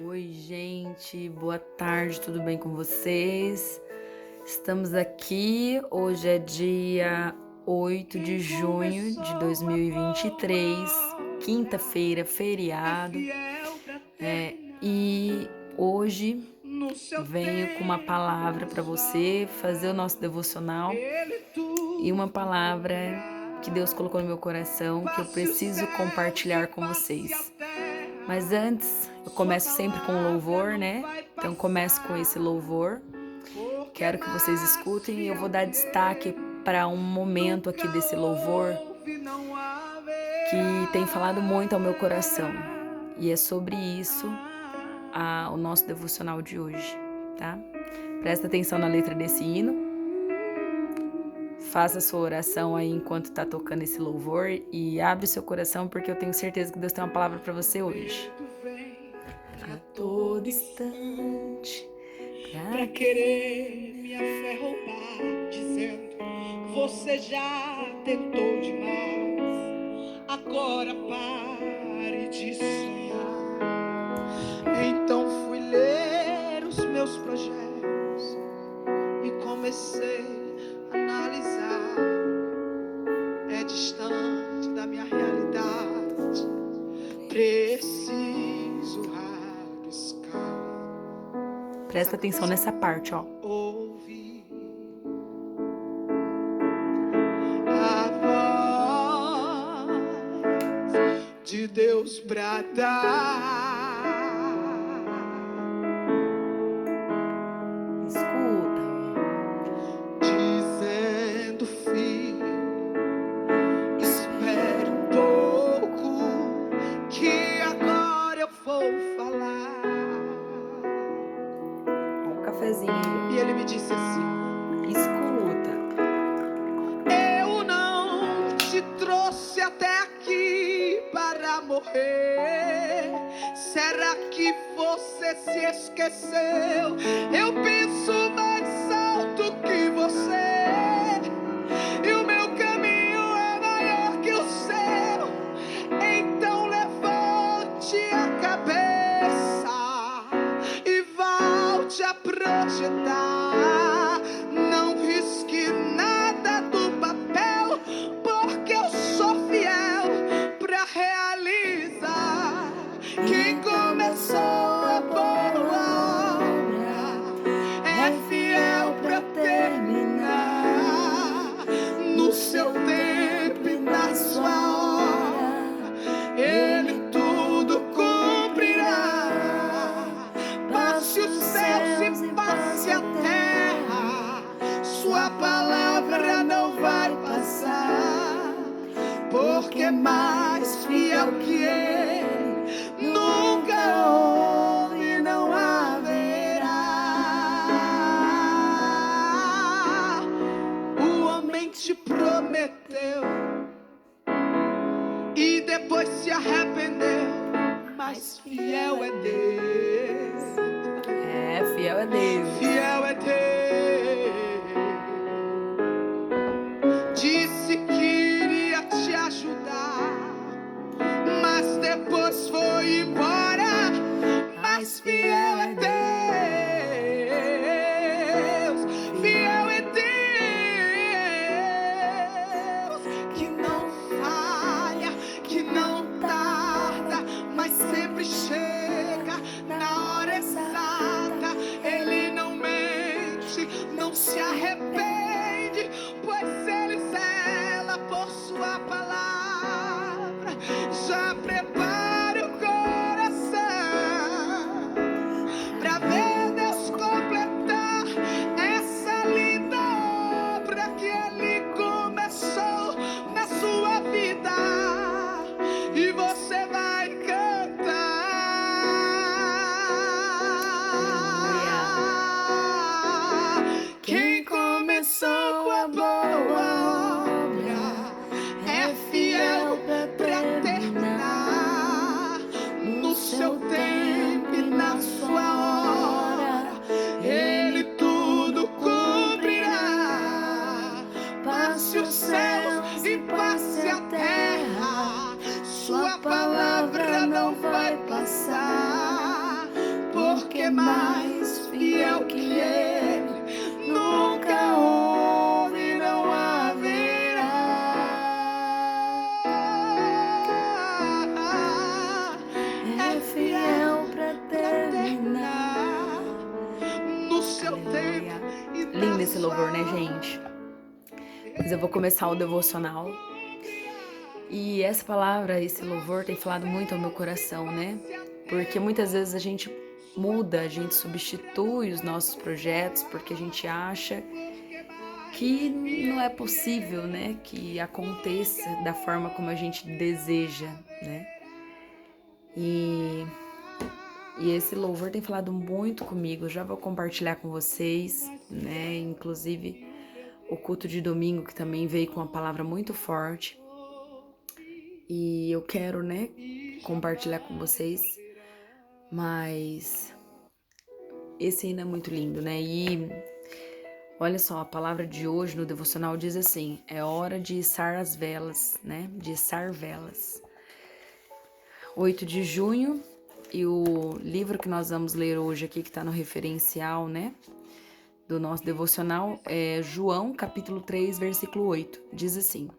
Oi, gente, boa tarde, tudo bem com vocês? Estamos aqui, hoje é dia 8 de junho de 2023, quinta-feira, feriado, e hoje venho com uma palavra para você fazer o nosso devocional e uma palavra que Deus colocou no meu coração que eu preciso compartilhar com vocês. Mas antes, eu começo sempre com louvor, né? Então começo com esse louvor. Quero que vocês escutem e eu vou dar destaque para um momento aqui desse louvor que tem falado muito ao meu coração. E é sobre isso o nosso devocional de hoje, tá? Presta atenção na letra desse hino. Faça sua oração aí enquanto tá tocando esse louvor e abre seu coração porque eu tenho certeza que Deus tem uma palavra para você hoje. A todo instante pra querer minha fé roubar, dizendo: você já tentou demais, agora pare de sonhar. Então fui ler os meus projetos e comecei a analisar. É distante da minha realidade, preciso arriscar. Presta atenção nessa parte, ó. Ouvi a voz de Deus bradar. Escuta. Dizendo: filho, espere um pouco, que agora eu vou falar. Um cafezinho. E ele me disse assim: Escuta. eu não te trouxe até aqui para morrer. Será que você se esqueceu? Eu penso mais alto que você, e o meu caminho é maior que o seu. Então levante a cabeça e volte a projetar. Não risque nada do papel, porque eu sou fiel para realizar. Quem começou a boa obra é fiel para terminar. No seu tempo e na sua hora, ele tudo cumprirá. Passe os céus e passe a terra, sua palavra não vai passar, porque mais fiel que ele nunca houve e não haverá. O homem te prometeu e depois se arrependeu, mas fiel é Deus. Fiel é Deus. Fiel é Deus. Disse que iria te ajudar, mas depois foi embora. Mas fiel é Deus. Fiel é Deus, que não falha, que não tarda, mas sempre chega na hora exata. Ele não mente, não se arrepende, pois ele zela por sua palavra. Já prepara o coração, é mais fiel que Ele. Nunca houve e não haverá. É fiel pra terminar no seu tempo. Lindo esse louvor, né, gente? Mas eu vou começar o devocional. E essa palavra, esse louvor tem falado muito ao meu coração, né? Porque muitas vezes a gente muda, a gente substitui os nossos projetos porque a gente acha que não é possível, né? Que aconteça da forma como a gente deseja, né? E esse louvor tem falado muito comigo, eu já vou compartilhar com vocês, né? Inclusive o culto de domingo, que também veio com uma palavra muito forte. E eu quero, né, compartilhar com vocês, mas esse ainda é muito lindo, né? E olha só, a palavra de hoje no devocional diz assim: é hora de içar as velas, né? De içar velas. 8 de junho, e o livro que nós vamos ler hoje aqui, que está no referencial, né, do nosso devocional, é João, capítulo 3, versículo 8. Diz assim: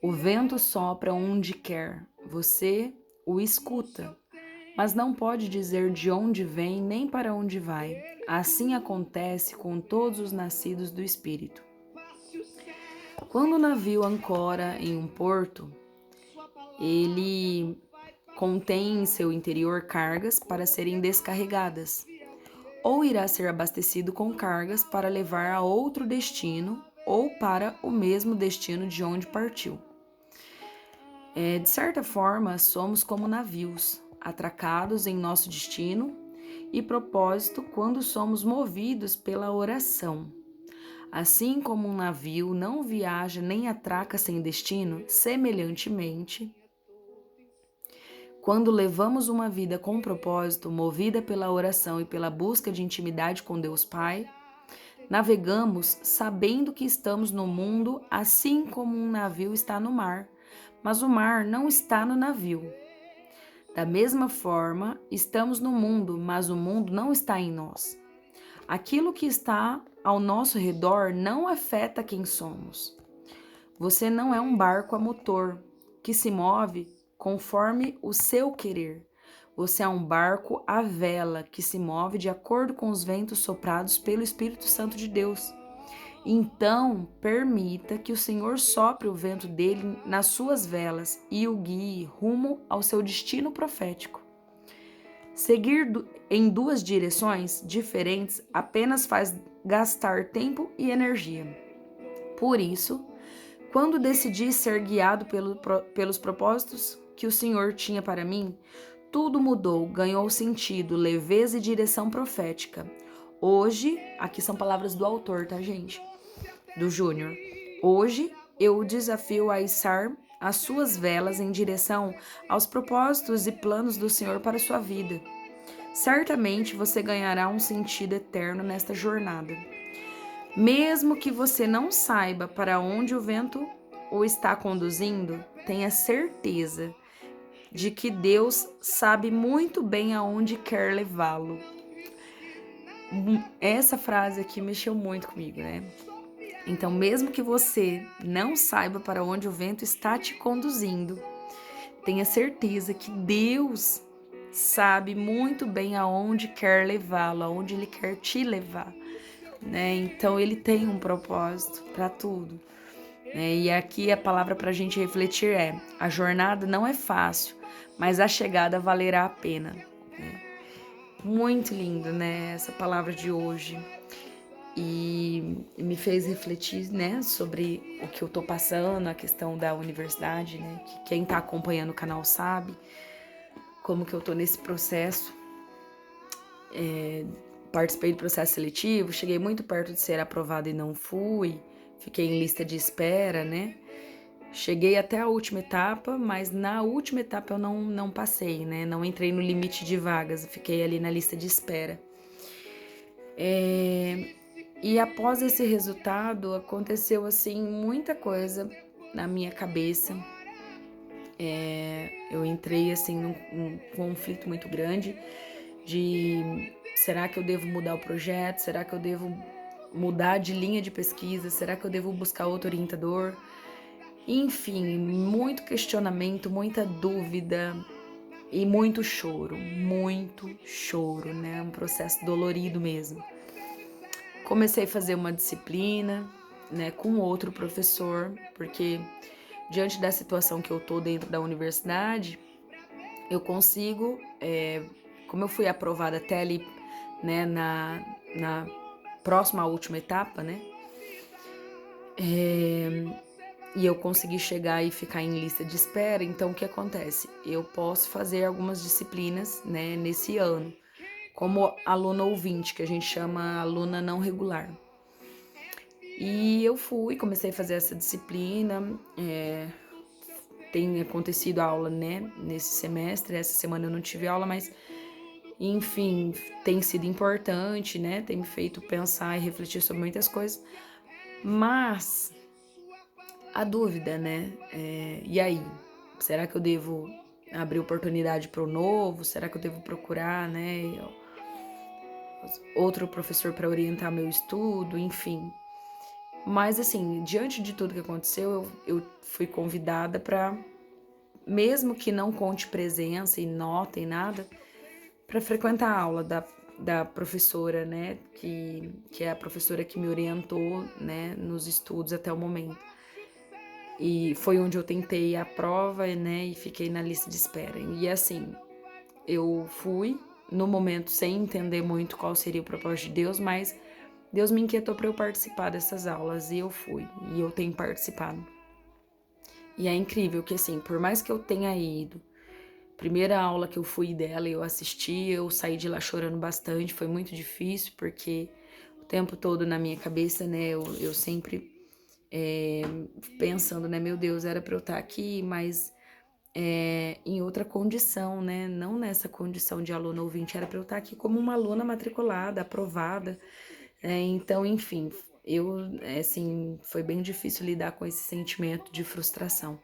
o vento sopra onde quer, você o escuta, mas não pode dizer de onde vem nem para onde vai. Assim acontece com todos os nascidos do Espírito. Quando o navio ancora em um porto, ele contém em seu interior cargas para serem descarregadas, ou irá ser abastecido com cargas para levar a outro destino ou para o mesmo destino de onde partiu. De certa forma, somos como navios, atracados em nosso destino e propósito quando somos movidos pela oração. Assim como um navio não viaja nem atraca sem destino, semelhantemente, quando levamos uma vida com propósito, movida pela oração e pela busca de intimidade com Deus Pai, navegamos sabendo que estamos no mundo assim como um navio está no mar, mas o mar não está no navio. Da mesma forma, estamos no mundo, mas o mundo não está em nós. Aquilo que está ao nosso redor não afeta quem somos. Você não é um barco a motor que se move conforme o seu querer. Você é um barco à vela que se move de acordo com os ventos soprados pelo Espírito Santo de Deus. Então, permita que o Senhor sopre o vento dele nas suas velas e o guie rumo ao seu destino profético. Seguir em duas direções diferentes apenas faz gastar tempo e energia. Por isso, quando decidi ser guiado pelos propósitos que o Senhor tinha para mim, tudo mudou, ganhou sentido, leveza e direção profética. Hoje, aqui são palavras do autor, tá, gente? Do Júnior. Hoje, eu o desafio a içar as suas velas em direção aos propósitos e planos do Senhor para a sua vida. Certamente você ganhará um sentido eterno nesta jornada. Mesmo que você não saiba para onde o vento o está conduzindo, tenha certeza de que Deus sabe muito bem aonde quer levá-lo. Essa frase aqui mexeu muito comigo, né? Então, mesmo que você não saiba para onde o vento está te conduzindo, tenha certeza que Deus sabe muito bem aonde quer levá-lo, aonde Ele quer te levar, né? Então, Ele tem um propósito para tudo. E aqui a palavra para a gente refletir é: a jornada não é fácil, mas a chegada valerá a pena. Muito lindo, né? Essa palavra de hoje. E me fez refletir, né, sobre o que eu tô passando, a questão da universidade, né? Que quem tá acompanhando o canal sabe como que eu tô nesse processo. Participei do processo seletivo, cheguei muito perto de ser aprovada e não fui. Fiquei em lista de espera, né? Cheguei até a última etapa, mas na última etapa eu não passei, né? Não entrei no limite de vagas, fiquei ali na lista de espera. E após esse resultado, aconteceu, assim, muita coisa na minha cabeça. Eu entrei, assim, num conflito muito grande de Será que eu devo mudar o projeto? Será que eu devo mudar de linha de pesquisa? Será que eu devo buscar outro orientador? Enfim, muito questionamento, muita dúvida e muito choro, né? Um processo dolorido mesmo. Comecei a fazer uma disciplina, né, com outro professor, porque diante da situação que eu tô dentro da universidade, eu consigo, como eu fui aprovada até ali, né, na próxima à última etapa, né, e eu consegui chegar e ficar em lista de espera, então o que acontece? Eu posso fazer algumas disciplinas, né, nesse ano, como aluna ouvinte, que a gente chama aluna não regular. E eu comecei a fazer essa disciplina, tem acontecido aula, né, nesse semestre, essa semana eu não tive aula, mas enfim, tem sido importante, né, tem me feito pensar e refletir sobre muitas coisas, mas a dúvida, né, e aí, será que eu devo abrir oportunidade para o novo, será que eu devo procurar, né, outro professor para orientar meu estudo, enfim. Mas assim, diante de tudo que aconteceu, eu fui convidada para, mesmo que não conte presença e nota e nada, para frequentar a aula da professora, né, que é a professora que me orientou, né, nos estudos até o momento. E foi onde eu tentei a prova, né, e fiquei na lista de espera. E assim, eu fui no momento sem entender muito qual seria o propósito de Deus, mas Deus me inquietou para eu participar dessas aulas e eu fui, e eu tenho participado. E é incrível que assim, por mais que eu tenha ido, primeira aula que eu fui dela, eu assisti, eu saí de lá chorando bastante, foi muito difícil, porque o tempo todo na minha cabeça, né, eu sempre pensando, né, meu Deus, era para eu estar aqui, mas em outra condição, né, não nessa condição de aluna ouvinte, era para eu estar aqui como uma aluna matriculada, aprovada, então, enfim, assim, foi bem difícil lidar com esse sentimento de frustração.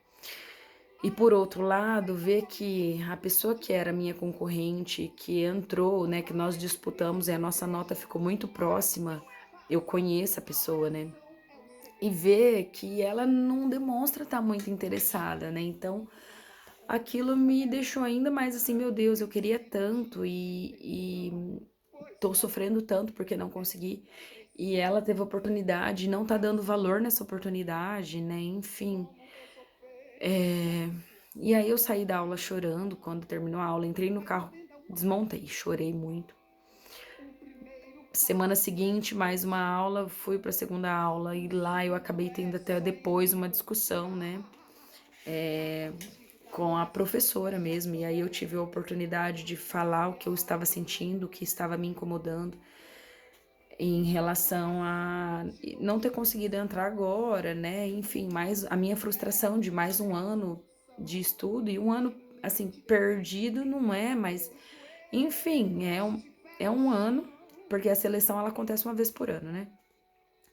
E por outro lado, ver que a pessoa que era minha concorrente, que entrou, né, que nós disputamos e a nossa nota ficou muito próxima, eu conheço a pessoa, né? E ver que ela não demonstra estar muito interessada, né? Então, aquilo me deixou ainda mais assim, meu Deus, eu queria tanto e tô sofrendo tanto porque não consegui. E ela teve oportunidade, não tá dando valor nessa oportunidade, né? Enfim. E aí eu saí da aula chorando quando terminou a aula, entrei no carro, desmontei, chorei muito. Semana seguinte, mais uma aula, fui para a segunda aula e lá eu acabei tendo até depois uma discussão, né, com a professora mesmo. E aí eu tive a oportunidade de falar o que eu estava sentindo, o que estava me incomodando em relação a não ter conseguido entrar agora, né, enfim, mais a minha frustração de mais um ano de estudo e um ano, assim, perdido não é, mas enfim, é um ano, porque a seleção ela acontece uma vez por ano, né?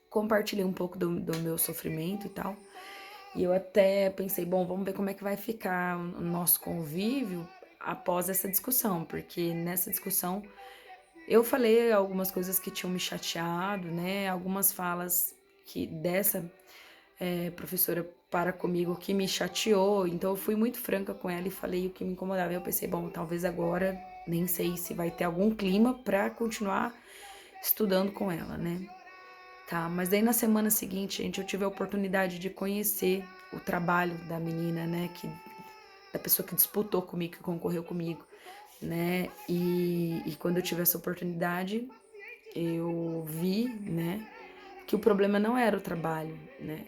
Compartilhei um pouco do meu sofrimento e tal. E eu até pensei, bom, vamos ver como é que vai ficar o nosso convívio após essa discussão, porque nessa discussão eu falei algumas coisas que tinham me chateado, né? Algumas falas que dessa professora para comigo que me chateou. Então eu fui muito franca com ela e falei o que me incomodava. Eu pensei, bom, talvez agora nem sei se vai ter algum clima para continuar estudando com ela, né? Tá, mas daí na semana seguinte, gente, eu tive a oportunidade de conhecer o trabalho da menina, né, da pessoa que disputou comigo, que concorreu comigo, né? E quando eu tive essa oportunidade, eu vi, né, que o problema não era o trabalho, né?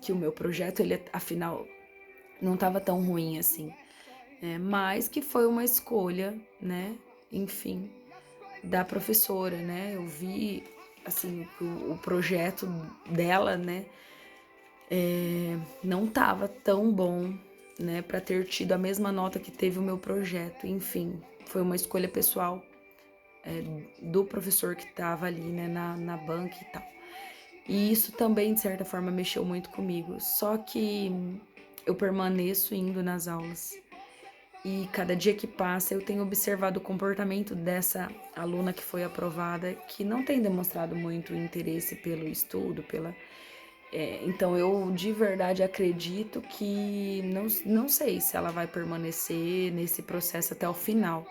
Que o meu projeto, ele afinal não estava tão ruim assim, mas que foi uma escolha, né? Enfim, da professora, né? Eu vi assim que o projeto dela, né, não estava tão bom, né, para ter tido a mesma nota que teve o meu projeto. Enfim, foi uma escolha pessoal do professor que estava ali, né, na banca e tal. E isso também, de certa forma, mexeu muito comigo. Só que eu permaneço indo nas aulas. E cada dia que passa, eu tenho observado o comportamento dessa aluna que foi aprovada, que não tem demonstrado muito interesse pelo estudo, então eu de verdade acredito que não sei se ela vai permanecer nesse processo até o final,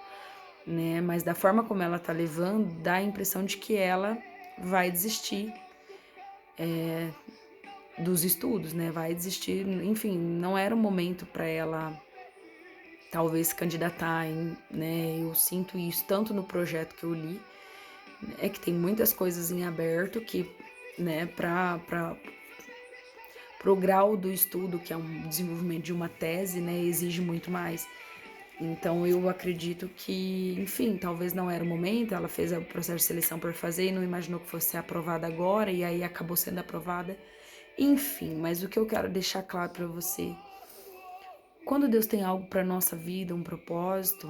né? Mas da forma como ela tá levando, dá a impressão de que ela vai desistir dos estudos, né? Vai desistir, enfim, não era o momento para ela talvez se candidatar, né? Eu sinto isso tanto no projeto que eu li, é que tem muitas coisas em aberto que, né, para o grau do estudo, que é um desenvolvimento de uma tese, né, exige muito mais. Então eu acredito que, enfim, talvez não era o momento, ela fez o processo de seleção por fazer e não imaginou que fosse ser aprovada agora, e aí acabou sendo aprovada. Enfim, mas o que eu quero deixar claro para você, quando Deus tem algo para nossa vida, um propósito,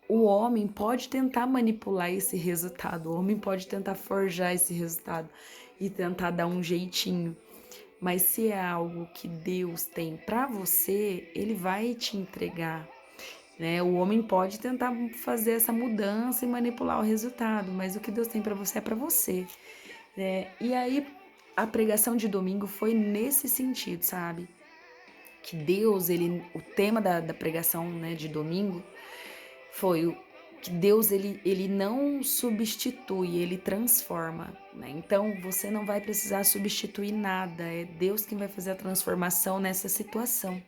o homem pode tentar manipular esse resultado, o homem pode tentar forjar esse resultado e tentar dar um jeitinho. Mas se é algo que Deus tem para você, Ele vai te entregar, né? O homem pode tentar fazer essa mudança e manipular o resultado, mas o que Deus tem para você é para você, né? E aí a pregação de domingo foi nesse sentido, sabe? Que Deus, o tema da pregação, né, de domingo foi que Deus, ele não substitui, ele transforma, né? Então, você não vai precisar substituir nada, é Deus quem vai fazer a transformação nessa situação,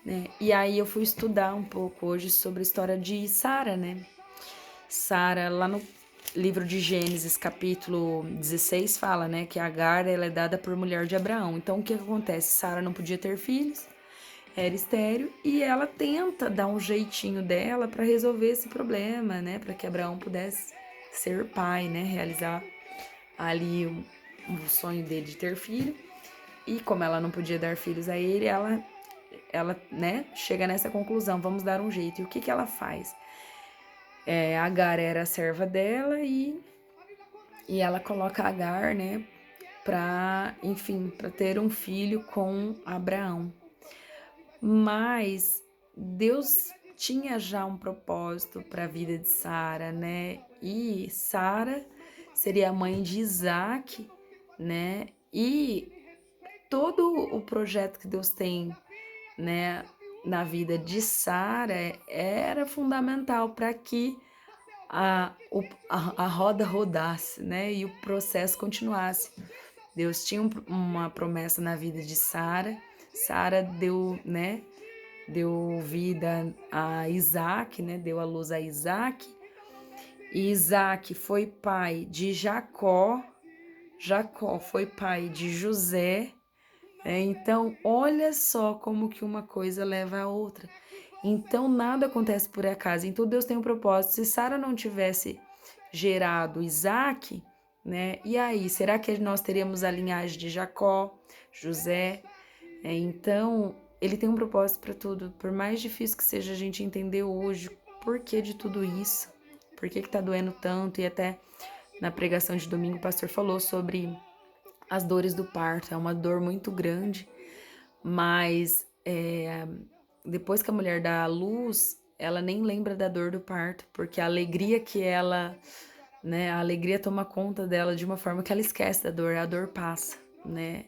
né? E aí eu fui estudar um pouco hoje sobre a história de Sara, né? Sara, lá no livro de Gênesis, capítulo 16, fala, né, que Agar, ela é dada por mulher de Abraão. Então, o que acontece? Sara não podia ter filhos, era estéril, e ela tenta dar um jeitinho dela para resolver esse problema, né, para que Abraão pudesse ser pai, né, realizar ali o sonho dele de ter filho. E como ela não podia dar filhos a ele, ela, né, chega nessa conclusão, vamos dar um jeito. E o que que ela faz? Agar era a serva dela e ela coloca Agar, né, enfim, para ter um filho com Abraão. Mas Deus tinha já um propósito para a vida de Sara, né? E Sara seria a mãe de Isaac, né? E todo o projeto que Deus tem, né, na vida de Sara era fundamental para que a roda rodasse, né? E o processo continuasse. Deus tinha uma promessa na vida de Sara. Sara deu, né? Deu vida a Isaac, né? Deu à luz a Isaac. E Isaac foi pai de Jacó. Jacó foi pai de José. Então, olha só como que uma coisa leva a outra. Então, nada acontece por acaso. Então, Deus tem um propósito. Se Sara não tivesse gerado Isaac, né? E aí, será que nós teríamos a linhagem de Jacó, José? Então, ele tem um propósito para tudo. Por mais difícil que seja a gente entender hoje o porquê de tudo isso, por que tá doendo tanto, e até na pregação de domingo o pastor falou sobre as dores do parto. É uma dor muito grande, mas depois que a mulher dá à luz, ela nem lembra da dor do parto, porque a alegria que ela, né, a alegria toma conta dela de uma forma que ela esquece da dor, a dor passa, né?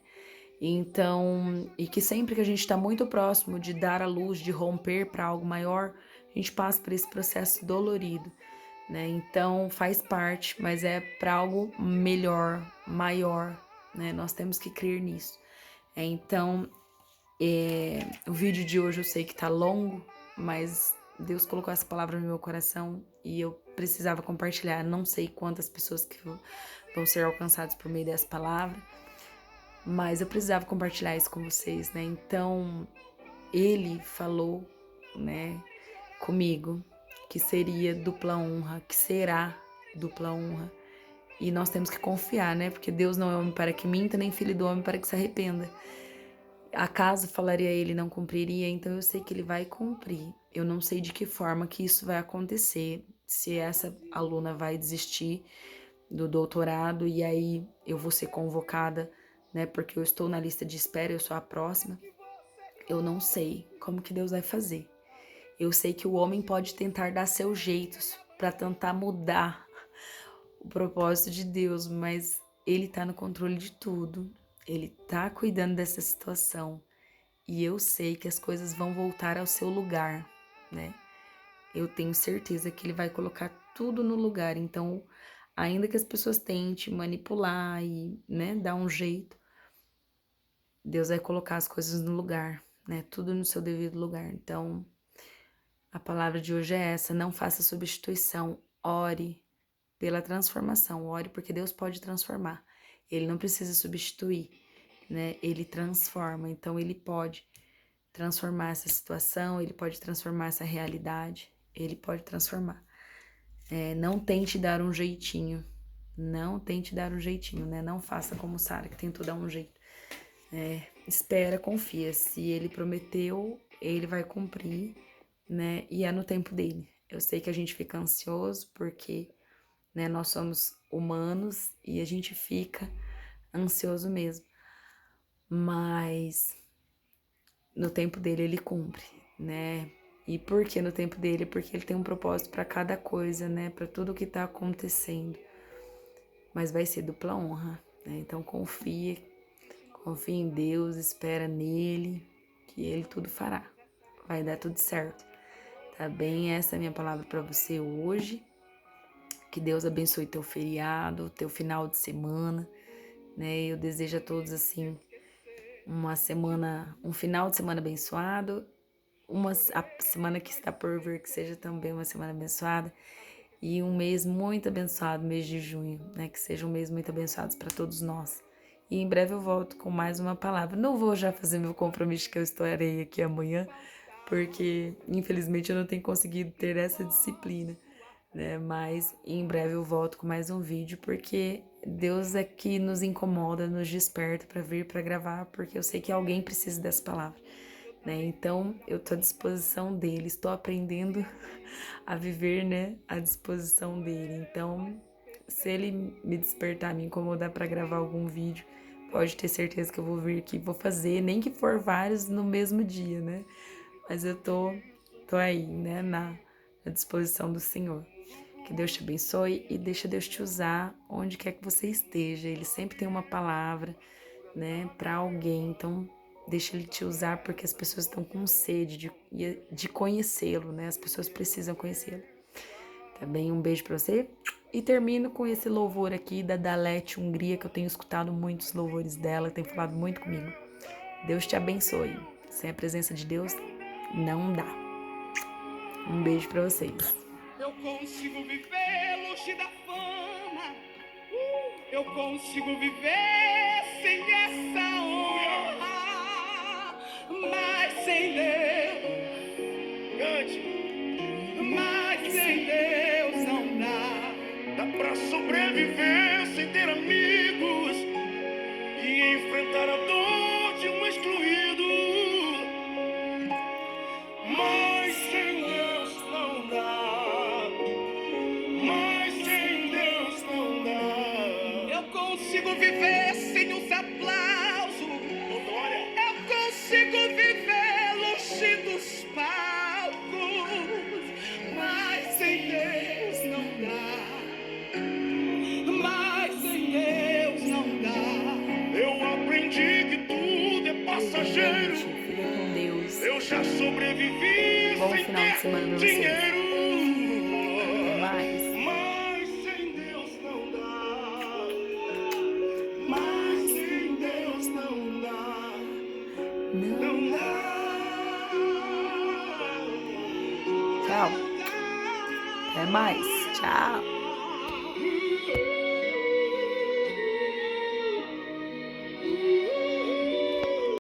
Então, e que sempre que a gente está muito próximo de dar à luz, de romper para algo maior, a gente passa por esse processo dolorido, né? Então, faz parte, mas é para algo melhor, maior, né? Nós temos que crer nisso. Então, o vídeo de hoje eu sei que tá longo, mas Deus colocou essa palavra no meu coração e eu precisava compartilhar. Não sei quantas pessoas que vão ser alcançadas por meio dessa palavra, mas eu precisava compartilhar isso com vocês, né? Então, ele falou, né, comigo que seria dupla honra, que será dupla honra. E nós temos que confiar, né? Porque Deus não é homem para que minta, nem filho do homem para que se arrependa. Acaso falaria ele, não cumpriria? Então eu sei que ele vai cumprir. Eu não sei de que forma que isso vai acontecer, se essa aluna vai desistir do doutorado e aí eu vou ser convocada, né? Porque eu estou na lista de espera, eu sou a próxima. eu não sei como que Deus vai fazer. Eu sei que o homem pode tentar dar seus jeitos para tentar mudar o propósito de Deus, mas Ele tá no controle de tudo. Ele tá cuidando dessa situação. E eu sei que as coisas vão voltar ao seu lugar, né? Eu tenho certeza que Ele vai colocar tudo no lugar. Então, ainda que as pessoas tentem manipular e, né, dar um jeito, Deus vai colocar as coisas no lugar, né? Tudo no seu devido lugar. Então, a palavra de hoje é essa: não faça substituição, ore pela transformação, ore porque Deus pode transformar. Ele não precisa substituir, né? Ele transforma, então Ele pode transformar essa situação, Ele pode transformar essa realidade, Ele pode transformar. Não tente dar um jeitinho, não tente dar um jeitinho, né? Não faça como Sara, que tentou dar um jeito. Espera, confia, se Ele prometeu, Ele vai cumprir, né? E é no tempo dele. Eu sei que a gente fica ansioso porque, né, nós somos humanos e a gente fica ansioso mesmo. Mas no tempo dele ele cumpre, né? E por que no tempo dele? Porque ele tem um propósito para cada coisa, né? Para tudo que tá acontecendo. Mas vai ser dupla honra, né? Então confia em Deus, espera nele, que ele tudo fará. Vai dar tudo certo. Tá bem? Essa é a minha palavra para você hoje. Que Deus abençoe teu feriado, teu final de semana, né? Eu desejo a todos, assim, um final de semana abençoado, a semana que está por vir, que seja também uma semana abençoada, e um mês muito abençoado, mês de junho, né? Que seja um mês muito abençoado para todos nós. E em breve eu volto com mais uma palavra. Não vou já fazer meu compromisso que eu estarei aqui amanhã, porque infelizmente eu não tenho conseguido ter essa disciplina, né? Mas em breve eu volto com mais um vídeo, porque Deus é que nos incomoda, nos desperta para vir para gravar, porque eu sei que alguém precisa dessa palavra, né? Então eu tô à disposição dele, estou aprendendo a viver, né, à disposição dele. Então, se ele me despertar, me incomodar para gravar algum vídeo, pode ter certeza que eu vou vir aqui, vou fazer, nem que for vários no mesmo dia, né? Mas eu tô aí, né, na disposição do Senhor. Que Deus te abençoe e deixa Deus te usar onde quer que você esteja. Ele sempre tem uma palavra, né, para alguém. Então, deixa Ele te usar, porque as pessoas estão com sede de conhecê-lo, né? As pessoas precisam conhecê-lo. Tá bem? Um beijo para você. E termino com esse louvor aqui da Dalete Hungria, que eu tenho escutado muitos louvores dela, tem falado muito comigo. Deus te abençoe. Sem a presença de Deus, não dá. Um beijo para vocês. Eu consigo viver longe da fama. Eu consigo viver sem essa honra. Mas sem Deus, mas sem Deus não dá. Dá pra sobreviver sem ter amigos e enfrentar a dor de um excluído. Mas sem Deus não dá. Mas sem Deus não dá. Eu consigo viver sem os aplausos. Eu consigo viver longe dos palcos. Mas sem Deus não dá. Mas sem Deus não dá. Eu aprendi que tudo é passageiro. Fica com Deus. Eu já sobrevivi Bom sem final de semana pra ter vocês. dinheiro. Até mais. Mas sem Deus não dá. Mas sem Deus não dá. Não dá. Tchau. Até mais. Tchau.